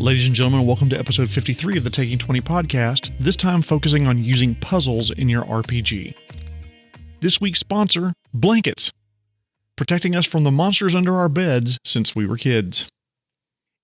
Ladies and gentlemen, welcome to episode 53 of the Taking 20 podcast, this time focusing on using puzzles in your RPG. This week's sponsor, blankets, protecting us from the monsters under our beds since we were kids.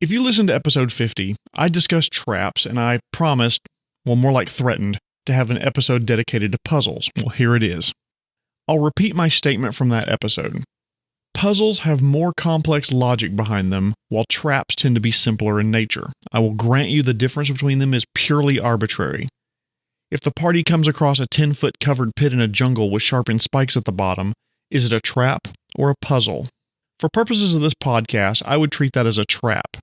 If you listened to episode 50, I discussed traps and I promised, well more like threatened, to have an episode dedicated to puzzles. Well, here it is. I'll repeat my statement from that episode. Puzzles have more complex logic behind them, while traps tend to be simpler in nature. I will grant you the difference between them is purely arbitrary. If the party comes across a 10-foot covered pit in a jungle with sharpened spikes at the bottom, is it a trap or a puzzle? For purposes of this podcast, I would treat that as a trap.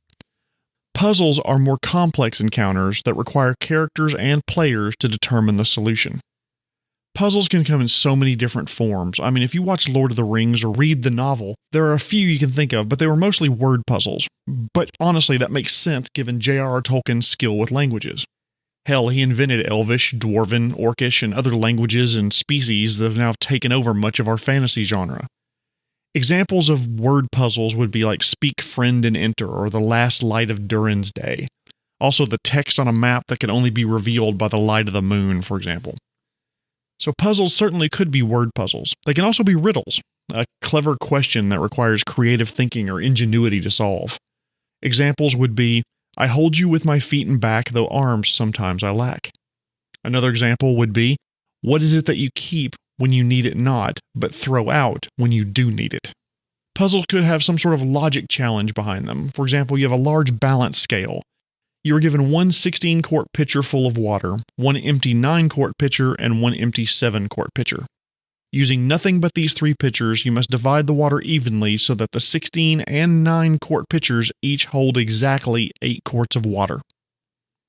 Puzzles are more complex encounters that require characters and players to determine the solution. Puzzles can come in so many different forms. I mean, if you watch Lord of the Rings or read the novel, there are a few you can think of, but they were mostly word puzzles. But honestly, that makes sense given J.R.R. Tolkien's skill with languages. Hell, he invented Elvish, Dwarven, Orcish, and other languages and species that have now taken over much of our fantasy genre. Examples of word puzzles would be like Speak Friend and Enter or The Last Light of Durin's Day. Also, the text on a map that can only be revealed by the light of the moon, for example. So puzzles certainly could be word puzzles. They can also be riddles, a clever question that requires creative thinking or ingenuity to solve. Examples would be, I hold you with my feet and back, though arms sometimes I lack. Another example would be, what is it that you keep when you need it not, but throw out when you do need it? Puzzles could have some sort of logic challenge behind them. For example, you have a large balance scale. You are given one 16-quart pitcher full of water, one empty 9-quart pitcher, and one empty 7-quart pitcher. Using nothing but these three pitchers, you must divide the water evenly so that the 16 and 9-quart pitchers each hold exactly 8 quarts of water.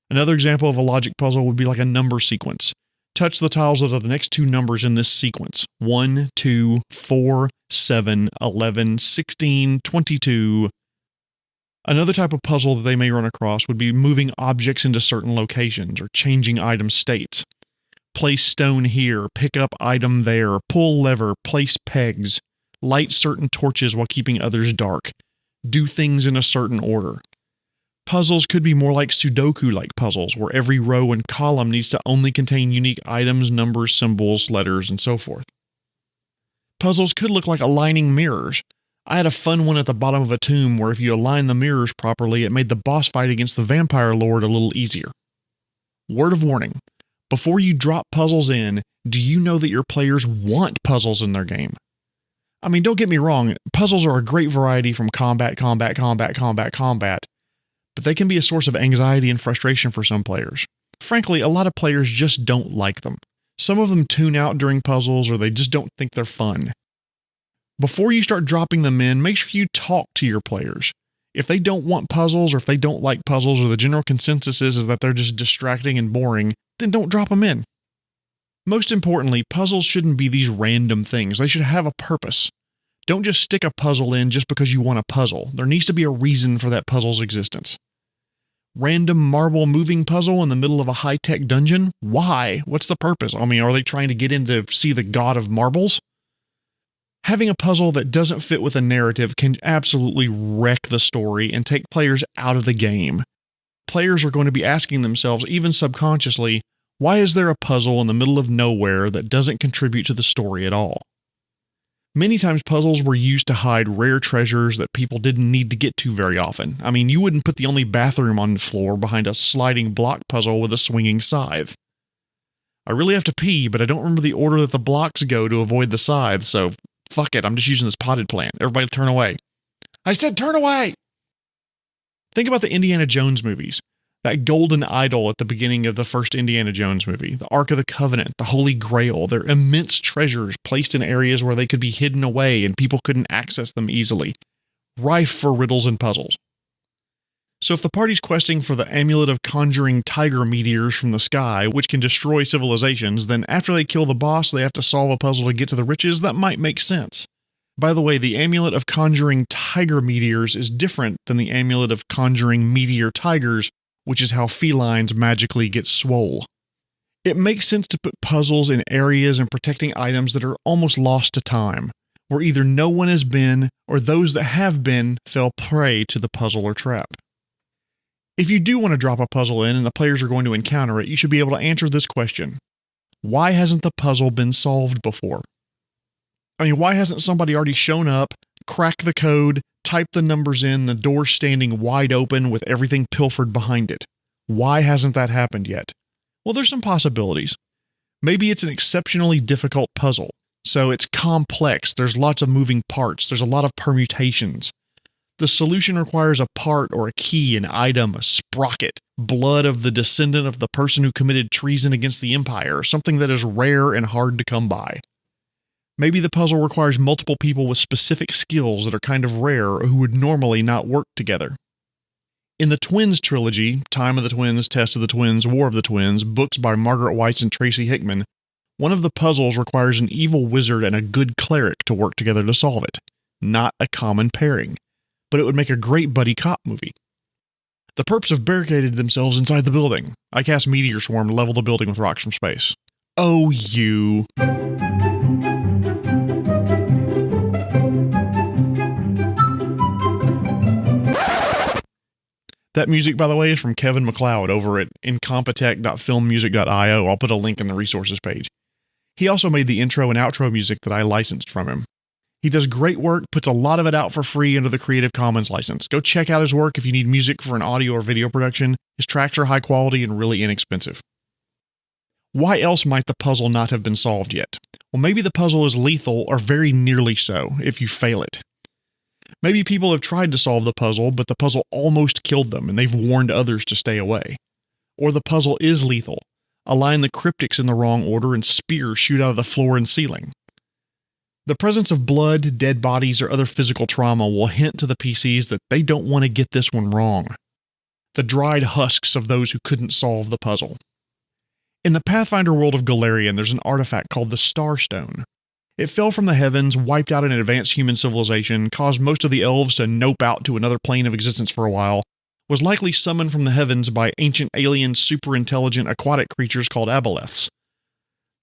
Another example of a logic puzzle would be like a number sequence. Touch the tiles that are the next two numbers in this sequence. 1, 2, 4, 7, 11, 16, 22... Another type of puzzle that they may run across would be moving objects into certain locations or changing item states. Place stone here, pick up item there, pull lever, place pegs, light certain torches while keeping others dark, do things in a certain order. Puzzles could be more like Sudoku-like puzzles, where every row and column needs to only contain unique items, numbers, symbols, letters, and so forth. Puzzles could look like aligning mirrors. I had a fun one at the bottom of a tomb where if you align the mirrors properly, it made the boss fight against the vampire lord a little easier. Word of warning, before you drop puzzles in, do you know that your players want puzzles in their game? I mean, don't get me wrong, puzzles are a great variety from combat, but they can be a source of anxiety and frustration for some players. Frankly, a lot of players just don't like them. Some of them tune out during puzzles or they just don't think they're fun. Before you start dropping them in, make sure you talk to your players. If they don't want puzzles or if they don't like puzzles or the general consensus is that they're just distracting and boring, then don't drop them in. Most importantly, puzzles shouldn't be these random things. They should have a purpose. Don't just stick a puzzle in just because you want a puzzle. There needs to be a reason for that puzzle's existence. Random marble moving puzzle in the middle of a high-tech dungeon? Why? What's the purpose? I mean, are they trying to get in to see the god of marbles? Having a puzzle that doesn't fit with a narrative can absolutely wreck the story and take players out of the game. Players are going to be asking themselves, even subconsciously, why is there a puzzle in the middle of nowhere that doesn't contribute to the story at all? Many times puzzles were used to hide rare treasures that people didn't need to get to very often. I mean, you wouldn't put the only bathroom on the floor behind a sliding block puzzle with a swinging scythe. I really have to pee, but I don't remember the order that the blocks go to avoid the scythe, so fuck it, I'm just using this potted plant. Everybody turn away. I said turn away! Think about the Indiana Jones movies. That golden idol at the beginning of the first Indiana Jones movie. The Ark of the Covenant, the Holy Grail. They're immense treasures placed in areas where they could be hidden away and people couldn't access them easily. Rife for riddles and puzzles. So if the party's questing for the amulet of conjuring tiger meteors from the sky, which can destroy civilizations, then after they kill the boss, they have to solve a puzzle to get to the riches, that might make sense. By the way, the amulet of conjuring tiger meteors is different than the amulet of conjuring meteor tigers, which is how felines magically get swole. It makes sense to put puzzles in areas and protecting items that are almost lost to time, where either no one has been or those that have been fell prey to the puzzle or trap. If you do want to drop a puzzle in and the players are going to encounter it, you should be able to answer this question. Why hasn't the puzzle been solved before? I mean, why hasn't somebody already shown up, cracked the code, typed the numbers in, the door standing wide open with everything pilfered behind it? Why hasn't that happened yet? Well, there's some possibilities. Maybe it's an exceptionally difficult puzzle, so it's complex, there's lots of moving parts, there's a lot of permutations. The solution requires a part or a key, an item, a sprocket, blood of the descendant of the person who committed treason against the Empire, something that is rare and hard to come by. Maybe the puzzle requires multiple people with specific skills that are kind of rare or who would normally not work together. In the Twins trilogy, Time of the Twins, Test of the Twins, War of the Twins, books by Margaret Weis and Tracy Hickman, one of the puzzles requires an evil wizard and a good cleric to work together to solve it. Not a common pairing. But it would make a great buddy cop movie. The perps have barricaded themselves inside the building. I cast Meteor Swarm to level the building with rocks from space. Oh, you. That music, by the way, is from Kevin MacLeod over at incompetech.filmmusic.io. I'll put a link in the resources page. He also made the intro and outro music that I licensed from him. He does great work, puts a lot of it out for free under the Creative Commons license. Go check out his work if you need music for an audio or video production. His tracks are high quality and really inexpensive. Why else might the puzzle not have been solved yet? Well, maybe the puzzle is lethal or very nearly so if you fail it. Maybe people have tried to solve the puzzle, but the puzzle almost killed them and they've warned others to stay away. Or the puzzle is lethal. Align the cryptics in the wrong order and spears shoot out of the floor and ceiling. The presence of blood, dead bodies, or other physical trauma will hint to the PCs that they don't want to get this one wrong. The dried husks of those who couldn't solve the puzzle. In the Pathfinder world of Golarion, there's an artifact called the Starstone. It fell from the heavens, wiped out an advanced human civilization, caused most of the elves to nope out to another plane of existence for a while, was likely summoned from the heavens by ancient alien super-intelligent aquatic creatures called aboleths.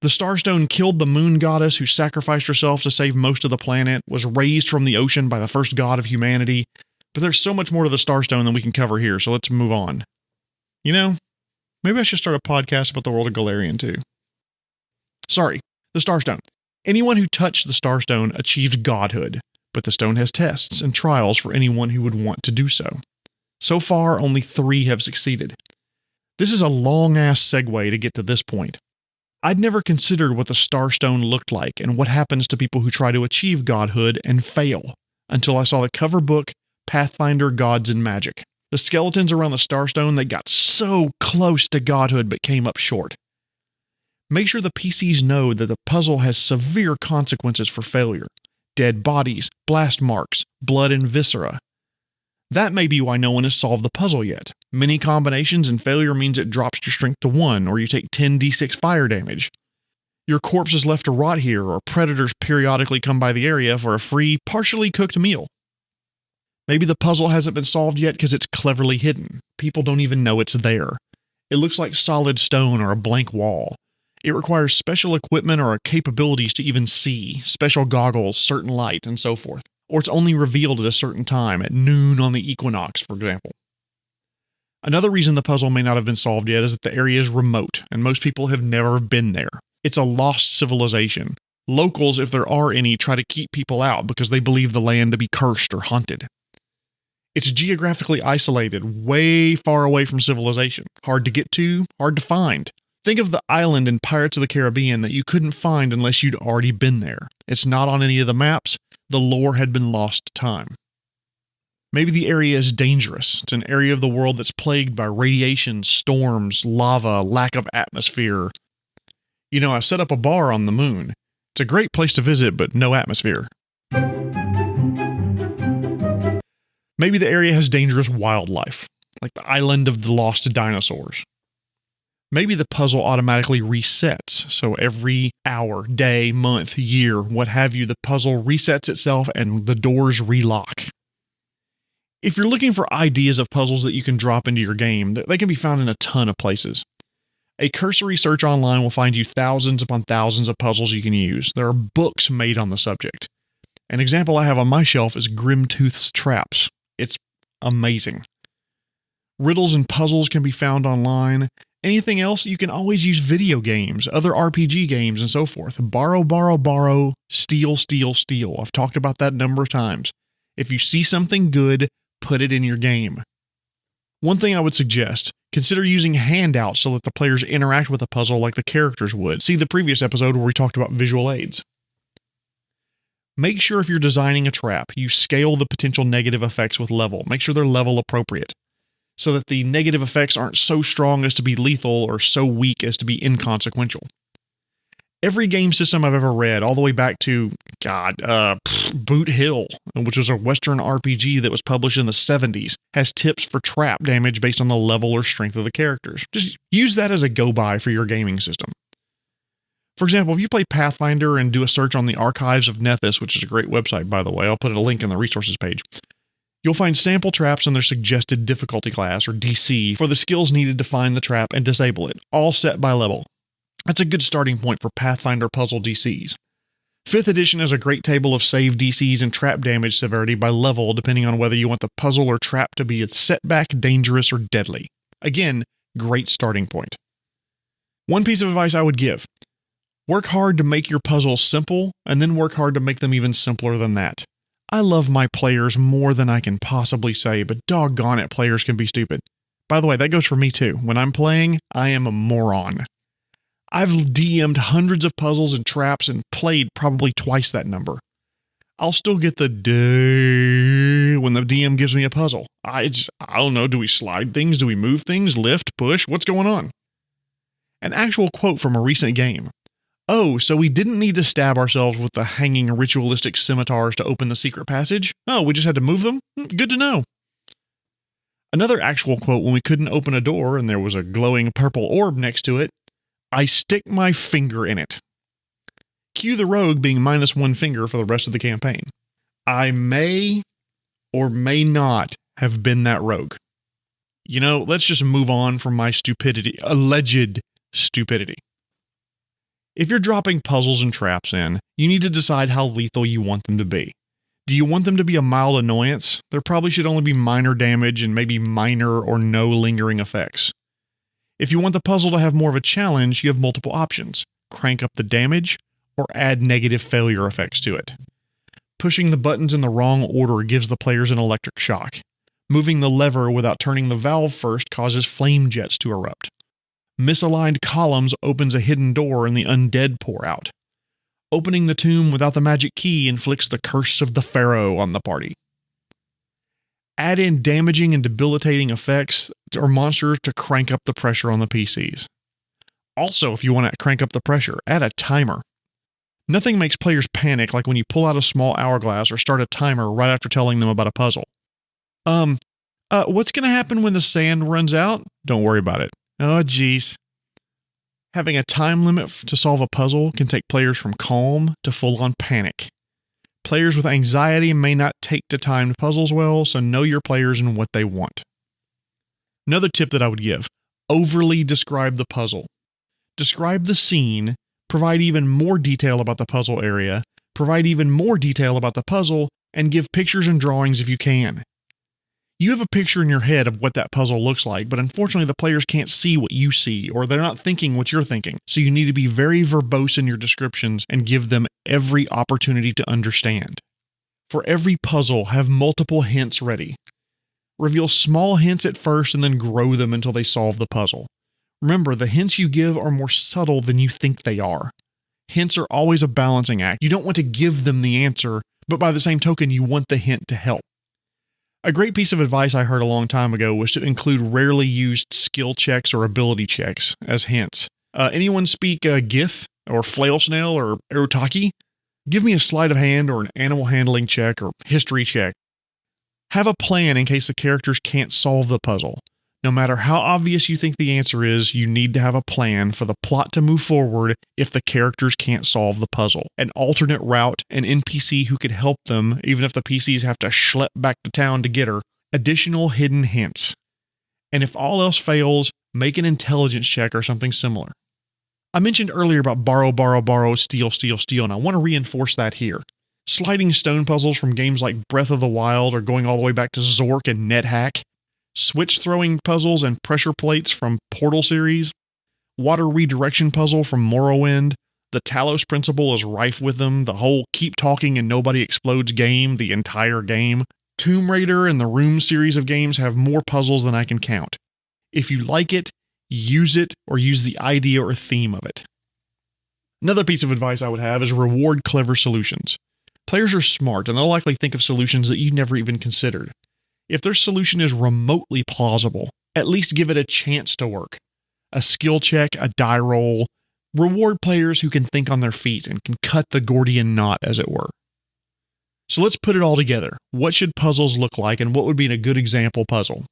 The Starstone killed the moon goddess who sacrificed herself to save most of the planet, was raised from the ocean by the first god of humanity, but there's so much more to the Starstone than we can cover here, so let's move on. You know, maybe I should start a podcast about the world of Golarion too. Sorry, the Starstone. Anyone who touched the Starstone achieved godhood, but the stone has tests and trials for anyone who would want to do so. So far, only 3 have succeeded. This is a long-ass segue to get to this point. I'd never considered what the Starstone looked like and what happens to people who try to achieve godhood and fail, until I saw the cover book, Pathfinder Gods and Magic. The skeletons around the Starstone that got so close to godhood but came up short. Make sure the PCs know that the puzzle has severe consequences for failure. Dead bodies, blast marks, blood and viscera. That may be why no one has solved the puzzle yet. Many combinations and failure means it drops your strength to 1, or you take 10d6 fire damage. Your corpse is left to rot here, or predators periodically come by the area for a free, partially cooked meal. Maybe the puzzle hasn't been solved yet because it's cleverly hidden. People don't even know it's there. It looks like solid stone or a blank wall. It requires special equipment or capabilities to even see, special goggles, certain light, and so forth. Or it's only revealed at a certain time, at noon on the equinox, for example. Another reason the puzzle may not have been solved yet is that the area is remote, and most people have never been there. It's a lost civilization. Locals, if there are any, try to keep people out because they believe the land to be cursed or haunted. It's geographically isolated, way far away from civilization. Hard to get to, hard to find. Think of the island in Pirates of the Caribbean that you couldn't find unless you'd already been there. It's not on any of the maps. The lore had been lost to time. Maybe the area is dangerous. It's an area of the world that's plagued by radiation, storms, lava, lack of atmosphere. You know, I set up a bar on the moon. It's a great place to visit, but no atmosphere. Maybe the area has dangerous wildlife, like the island of the lost dinosaurs. Maybe the puzzle automatically resets, so every hour, day, month, year, what have you, the puzzle resets itself and the doors relock. If you're looking for ideas of puzzles that you can drop into your game, they can be found in a ton of places. A cursory search online will find you thousands upon thousands of puzzles you can use. There are books made on the subject. An example I have on my shelf is Grimtooth's Traps. It's amazing. Riddles and puzzles can be found online. Anything else, you can always use video games, other RPG games, and so forth. Borrow, borrow, borrow, steal, steal, steal. I've talked about that a number of times. If you see something good, put it in your game. One thing I would suggest, consider using handouts so that the players interact with the puzzle like the characters would. See the previous episode where we talked about visual aids. Make sure if you're designing a trap, you scale the potential negative effects with level. Make sure they're level appropriate, so that the negative effects aren't so strong as to be lethal or so weak as to be inconsequential. Every game system I've ever read, all the way back to, Boot Hill, which was a Western RPG that was published in the 70s, has tips for trap damage based on the level or strength of the characters. Just use that as a go-by for your gaming system. For example, if you play Pathfinder and do a search on the Archives of Nethys, which is a great website, by the way, I'll put a link in the resources page, you'll find sample traps in their suggested difficulty class, or DC, for the skills needed to find the trap and disable it, all set by level. That's a good starting point for Pathfinder puzzle DCs. 5th edition has a great table of save DCs and trap damage severity by level, depending on whether you want the puzzle or trap to be a setback, dangerous, or deadly. Again, great starting point. One piece of advice I would give: work hard to make your puzzles simple, and then work hard to make them even simpler than that. I love my players more than I can possibly say, but doggone it, players can be stupid. By the way, that goes for me too. When I'm playing, I am a moron. I've DM'd hundreds of puzzles and traps and played probably twice that number. I'll still get the day when the DM gives me a puzzle. I don't know, do we slide things? Do we move things? Lift? Push? What's going on? An actual quote from a recent game. Oh, so we didn't need to stab ourselves with the hanging ritualistic scimitars to open the secret passage? Oh, we just had to move them? Good to know. Another actual quote when we couldn't open a door and there was a glowing purple orb next to it. I stick my finger in it. Cue the rogue being -1 finger for the rest of the campaign. I may or may not have been that rogue. You know, let's just move on from my stupidity, alleged stupidity. If you're dropping puzzles and traps in, you need to decide how lethal you want them to be. Do you want them to be a mild annoyance? There probably should only be minor damage and maybe minor or no lingering effects. If you want the puzzle to have more of a challenge, you have multiple options. Crank up the damage, or add negative failure effects to it. Pushing the buttons in the wrong order gives the players an electric shock. Moving the lever without turning the valve first causes flame jets to erupt. Misaligned columns opens a hidden door and the undead pour out. Opening the tomb without the magic key inflicts the curse of the pharaoh on the party. Add in damaging and debilitating effects or monsters to crank up the pressure on the PCs. Also, if you want to crank up the pressure, add a timer. Nothing makes players panic like when you pull out a small hourglass or start a timer right after telling them about a puzzle. What's going to happen when the sand runs out? Don't worry about it. Oh, geez. Having a time limit to solve a puzzle can take players from calm to full-on panic. Players with anxiety may not take to timed puzzles well, so know your players and what they want. Another tip that I would give: overly describe the puzzle. Describe the scene, provide even more detail about the puzzle area, provide even more detail about the puzzle, and give pictures and drawings if you can. You have a picture in your head of what that puzzle looks like, but unfortunately the players can't see what you see, or they're not thinking what you're thinking, so you need to be very verbose in your descriptions and give them every opportunity to understand. For every puzzle, have multiple hints ready. Reveal small hints at first and then grow them until they solve the puzzle. Remember, the hints you give are more subtle than you think they are. Hints are always a balancing act. You don't want to give them the answer, but by the same token, you want the hint to help. A great piece of advice I heard a long time ago was to include rarely used skill checks or ability checks as hints. Anyone speak Gith or flail snail or Urutaki? Give me a sleight of hand or an animal handling check or history check. Have a plan in case the characters can't solve the puzzle. No matter how obvious you think the answer is, you need to have a plan for the plot to move forward if the characters can't solve the puzzle. An alternate route, an NPC who could help them, even if the PCs have to schlep back to town to get her. Additional hidden hints. And if all else fails, make an intelligence check or something similar. I mentioned earlier about borrow, borrow, borrow, steal, steal, steal, and I want to reinforce that here. Sliding stone puzzles from games like Breath of the Wild or going all the way back to Zork and NetHack. switch throwing puzzles and pressure plates from Portal series, water redirection puzzle from Morrowind. The Talos principle is rife with them, the whole keep talking and nobody explodes game, the entire game. Tomb Raider and the Room series of games have more puzzles than I can count. If you like it, use it, or use the idea or theme of it. Another piece of advice I would have is reward clever solutions. Players are smart, and they'll likely think of solutions that you never even considered. If their solution is remotely plausible, at least give it a chance to work. A skill check, a die roll. Reward players who can think on their feet and can cut the Gordian knot, as it were. So let's put it all together. What should puzzles look like, and what would be a good example puzzle?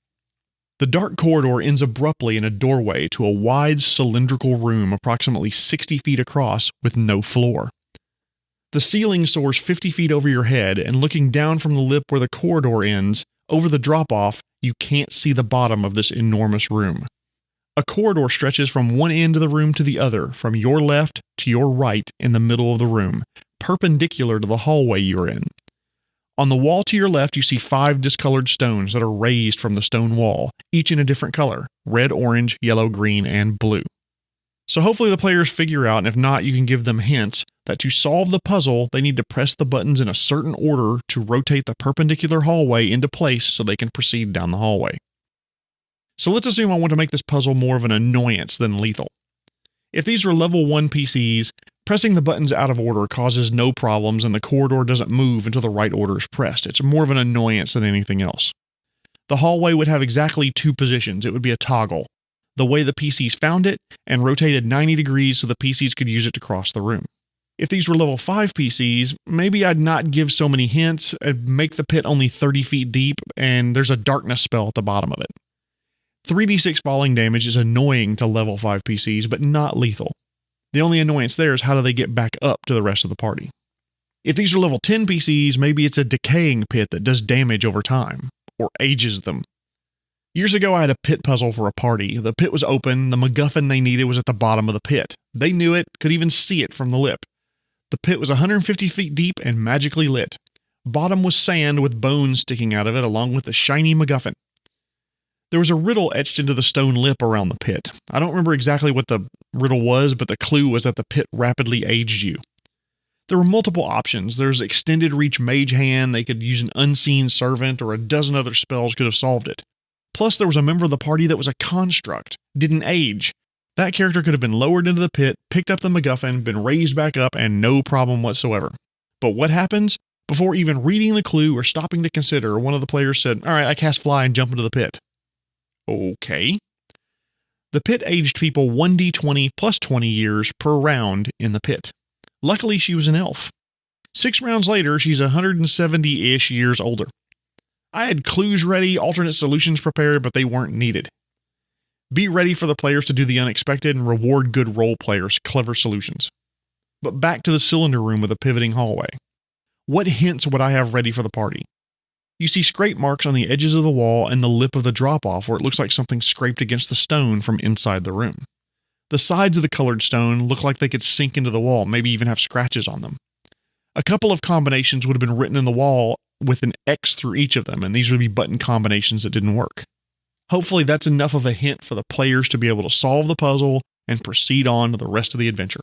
The dark corridor ends abruptly in a doorway to a wide cylindrical room approximately 60 feet across with no floor. The ceiling soars 50 feet over your head, and looking down from the lip where the corridor ends, over the drop-off, you can't see the bottom of this enormous room. A corridor stretches from one end of the room to the other, from your left to your right in the middle of the room, perpendicular to the hallway you're in. On the wall to your left, you see 5 discolored stones that are raised from the stone wall, each in a different color: red, orange, yellow, green, and blue. So hopefully the players figure out, and if not, you can give them hints, that to solve the puzzle, they need to press the buttons in a certain order to rotate the perpendicular hallway into place so they can proceed down the hallway. So let's assume I want to make this puzzle more of an annoyance than lethal. If these are level 1 PCs, pressing the buttons out of order causes no problems and the corridor doesn't move until the right order is pressed. It's more of an annoyance than anything else. The hallway would have exactly 2 positions. It would be a toggle, the way the PCs found it, and rotated 90 degrees so the PCs could use it to cross the room. If these were level 5 PCs, maybe I'd not give so many hints, and make the pit only 30 feet deep, and there's a darkness spell at the bottom of it. 3d6 falling damage is annoying to level 5 PCs, but not lethal. The only annoyance there is how do they get back up to the rest of the party. If these are level 10 PCs, maybe it's a decaying pit that does damage over time, or ages them. Years ago, I had a pit puzzle for a party. The pit was open, the MacGuffin they needed was at the bottom of the pit. They knew it, could even see it from the lip. The pit was 150 feet deep and magically lit. Bottom was sand with bones sticking out of it, along with the shiny MacGuffin. There was a riddle etched into the stone lip around the pit. I don't remember exactly what the riddle was, but the clue was that the pit rapidly aged you. There were multiple options. There's extended reach mage hand, they could use an unseen servant, or a dozen other spells could have solved it. Plus, there was a member of the party that was a construct, didn't age. That character could have been lowered into the pit, picked up the MacGuffin, been raised back up, and no problem whatsoever. But what happens? Before even reading the clue or stopping to consider, one of the players said, "Alright, I cast fly and jump into the pit." Okay. The pit aged people 1d20 plus 20 years per round in the pit. Luckily, she was an elf. 6 rounds later, she's 170-ish years older. I had clues ready, alternate solutions prepared, but they weren't needed. Be ready for the players to do the unexpected and reward good role players' clever solutions. But back to the cylinder room with a pivoting hallway. What hints would I have ready for the party? You see scrape marks on the edges of the wall and the lip of the drop-off where it looks like something scraped against the stone from inside the room. The sides of the colored stone look like they could sink into the wall, maybe even have scratches on them. A couple of combinations would have been written in the wall with an X through each of them, and these would be button combinations that didn't work. Hopefully that's enough of a hint for the players to be able to solve the puzzle and proceed on to the rest of the adventure.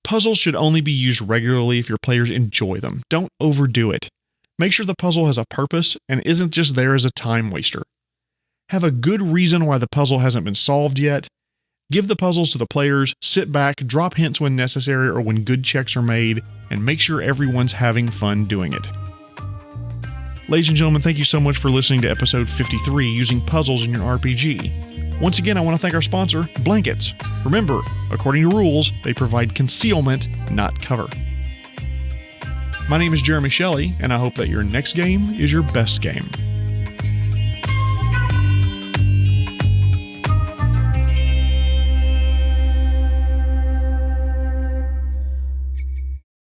Puzzles should only be used regularly if your players enjoy them. Don't overdo it. Make sure the puzzle has a purpose and isn't just there as a time waster. Have a good reason why the puzzle hasn't been solved yet. Give the puzzles to the players, sit back, drop hints when necessary or when good checks are made, and make sure everyone's having fun doing it. Ladies and gentlemen, thank you so much for listening to episode 53, Using Puzzles in Your RPG. Once again, I want to thank our sponsor, Blankets. Remember, according to rules, they provide concealment, not cover. My name is Jeremy Shelley, and I hope that your next game is your best game.